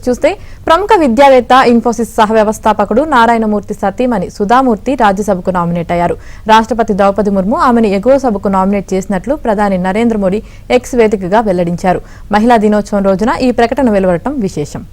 చూస్తే ప్రముఖ విద్యావేత్త ఇన్ఫోసిస్ సహ వ్యవస్థాపకుడు నారాయణమూర్తి సతీమణి సుధామూర్తి రాజ్యసభకు నామినేట్ అయ్యారు. రాష్ట్రపతి ద్రౌపది ముర్ము ఆమెను ఎగువ సభకు నామినేట్ చేసినట్లు ప్రధాని నరేంద్ర మోడీ ఎక్స్ వేదికగా వెల్లడించారు. మహిళా దినోత్సవం రోజున ఈ ప్రకటన వెలువడటం విశేషం.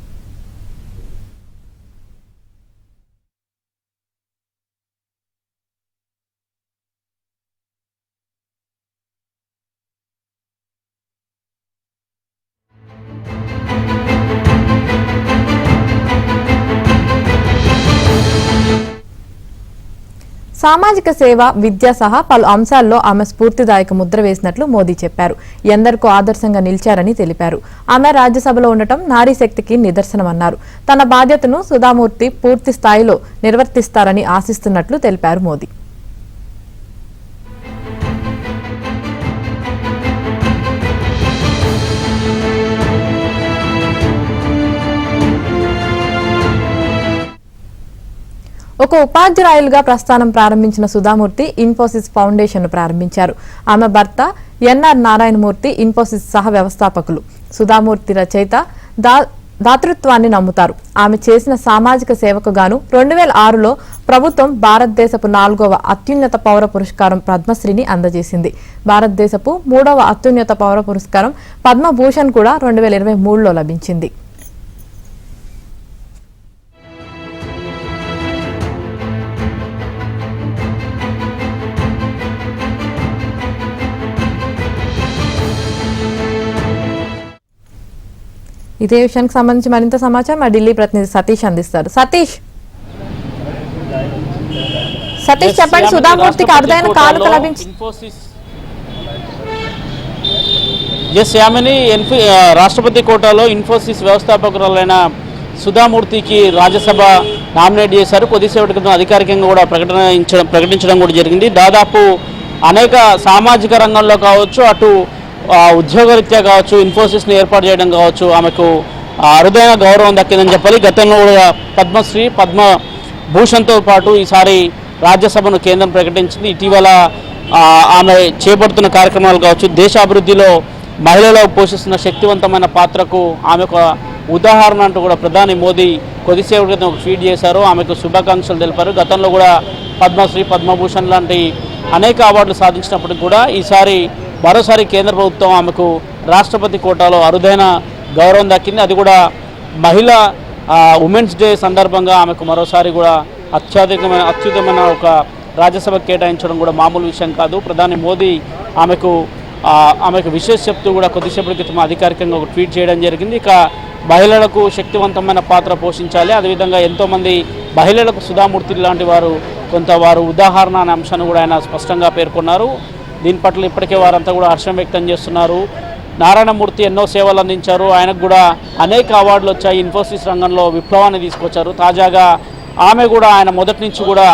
సామాజిక సేవ, విద్య సహా పలు అంశాల్లో ఆమె స్ఫూర్తిదాయక ముద్ర వేసినట్లు మోదీ చెప్పారు. ఎందరికో ఆదర్శంగా నిలిచారని తెలిపారు. ఆమె రాజ్యసభలో ఉండటం నారీ శక్తికి నిదర్శనమన్నారు. తన బాధ్యతను సుధామూర్తి పూర్తి స్థాయిలో నిర్వర్తిస్తారని ఆశిస్తున్నట్లు తెలిపారు మోదీ. ఒక ఉపాధ్యాయులుగా ప్రస్థానం ప్రారంభించిన సుధామూర్తి ఇన్ఫోసిస్ ఫౌండేషన్ ను ప్రారంభించారు. ఆమె భర్త ఎన్ఆర్ నారాయణమూర్తి ఇన్ఫోసిస్ సహ వ్యవస్థాపకులు. సుధామూర్తి రచయిత దాతృత్వాన్ని నమ్ముతారు. ఆమె చేసిన సామాజిక సేవకు గాను 2006లో ప్రభుత్వం భారతదేశపు 4వ అత్యున్నత పౌర పురస్కారం పద్మశ్రీని అందజేసింది. భారతదేశపు 3వ అత్యున్నత పౌర పురస్కారం పద్మభూషణ్ కూడా 2023లో లభించింది. ఇదే విషయానికి సంబంధించి మరింత సమాచారం మా ఢిల్లీ ప్రతినిధి సతీష్ అందిస్తారు. సతీష్ చెప్పండి, సుధామూర్తికి అరుదైన కానుక లభించింది. రాష్ట్రపతి కోటాలో ఇన్ఫోసిస్ వ్యవస్థాపకురాలైన సుధామూర్తికి రాజ్యసభ నామినేట్ చేశారు. కొద్దిసేపటి క్రితం అధికారికంగా కూడా ప్రకటించడం కూడా జరిగింది. దాదాపు అనేక సామాజిక రంగంలో కావచ్చు, అటు ఉద్యోగరీత్యా కావచ్చు, ఇన్ఫోసిస్ని ఏర్పాటు చేయడం కావచ్చు, ఆమెకు అరుదైన గౌరవం దక్కిందని చెప్పాలి. గతంలో కూడా పద్మశ్రీ, పద్మభూషణ్తో పాటు ఈసారి రాజ్యసభను కేంద్రం ప్రకటించింది. ఇటీవల ఆమె చేపడుతున్న కార్యక్రమాలు కావచ్చు, దేశాభివృద్ధిలో మహిళలు పోషిస్తున్న శక్తివంతమైన పాత్రకు ఆమె ఒక ఉదాహరణ అంటూ కూడా ప్రధాని మోదీ కొద్దిసేపటి క్రితం ఒక ట్వీట్ చేశారు. ఆమెకు శుభాకాంక్షలు తెలిపారు. గతంలో కూడా పద్మశ్రీ, పద్మభూషణ్ లాంటి అనేక అవార్డులు సాధించినప్పటికీ కూడా ఈసారి మరోసారి కేంద్ర ప్రభుత్వం ఆమెకు రాష్ట్రపతి కోటాలో అరుదైన గౌరవం దక్కింది. అది కూడా మహిళా ఉమెన్స్ డే సందర్భంగా ఆమెకు మరోసారి కూడా అత్యుత్తమైన ఒక రాజ్యసభ కేటాయించడం కూడా మామూలు విషయం కాదు. ప్రధాని మోదీ ఆమెకు విశేష చెప్తూ కూడా కొద్దిసేపటి క్రితం అధికారికంగా ఒక ట్వీట్ చేయడం జరిగింది. ఇక మహిళలకు శక్తివంతమైన పాత్ర పోషించాలి, అదేవిధంగా ఎంతోమంది మహిళలకు సుధామూర్తి లాంటి వారు ఉదాహరణ అనే అంశాన్ని కూడా ఆయన స్పష్టంగా పేర్కొన్నారు. దీని పట్ల ఇప్పటికే వారంతా కూడా హర్షం వ్యక్తం చేస్తున్నారు. నారాయణమూర్తి ఎన్నో సేవలు అందించారు. ఆయనకు కూడా అనేక అవార్డులు వచ్చాయి. ఇన్ఫోసిస్ రంగంలో విప్లవాన్ని తీసుకొచ్చారు. తాజాగా ఆమె కూడా ఆయన మొదటి నుంచి కూడా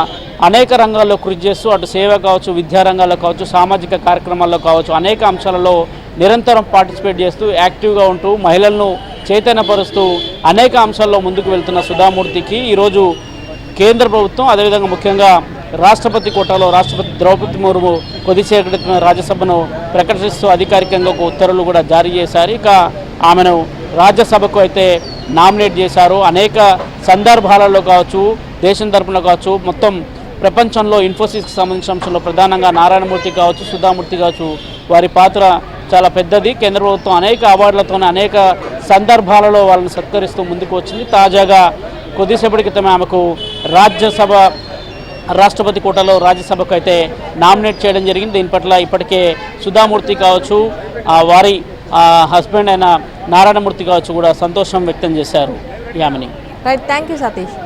అనేక రంగాల్లో కృషి చేస్తూ అటు సేవ కావచ్చు, విద్యారంగాల్లో కావచ్చు, సామాజిక కార్యక్రమాల్లో కావచ్చు, అనేక అంశాలలో నిరంతరం పార్టిసిపేట్ చేస్తూ యాక్టివ్గా ఉంటూ మహిళలను చైతన్యపరుస్తూ అనేక అంశాల్లో ముందుకు వెళ్తున్న సుధామూర్తికి ఈరోజు కేంద్ర ప్రభుత్వం, అదేవిధంగా ముఖ్యంగా రాష్ట్రపతి కోటాలో రాష్ట్రపతి ద్రౌపది ముర్ము కొద్దిసేపటి రాజ్యసభను ప్రకటిస్తూ అధికారికంగా ఒక ఉత్తర్వులు కూడా జారీ చేశారు. ఇక ఆమెను రాజ్యసభకు అయితే నామినేట్ చేశారు. అనేక సందర్భాలలో కావచ్చు, దేశం తరపున కావచ్చు, మొత్తం ప్రపంచంలో ఇన్ఫోసిస్కి సంబంధించిన అంశంలో ప్రధానంగా నారాయణమూర్తి కావచ్చు, సుధామూర్తి కావచ్చు, వారి పాత్ర చాలా పెద్దది. కేంద్ర ప్రభుత్వం అనేక అవార్డులతోనే అనేక సందర్భాలలో వాళ్ళని సత్కరిస్తూ ముందుకు వచ్చింది. తాజాగా కొద్దిసేపటి క్రితమే ఆమెకు రాష్ట్రపతి కోటాలో రాజ్యసభకు అయితే నామినేట్ చేయడం జరిగింది. దీని పట్ల ఇప్పటికే సుధామూర్తి కావచ్చు, వారి హస్బెండ్ అయిన నారాయణమూర్తి కావచ్చు కూడా సంతోషం వ్యక్తం చేశారు. Yamini. Right, thank you Satish.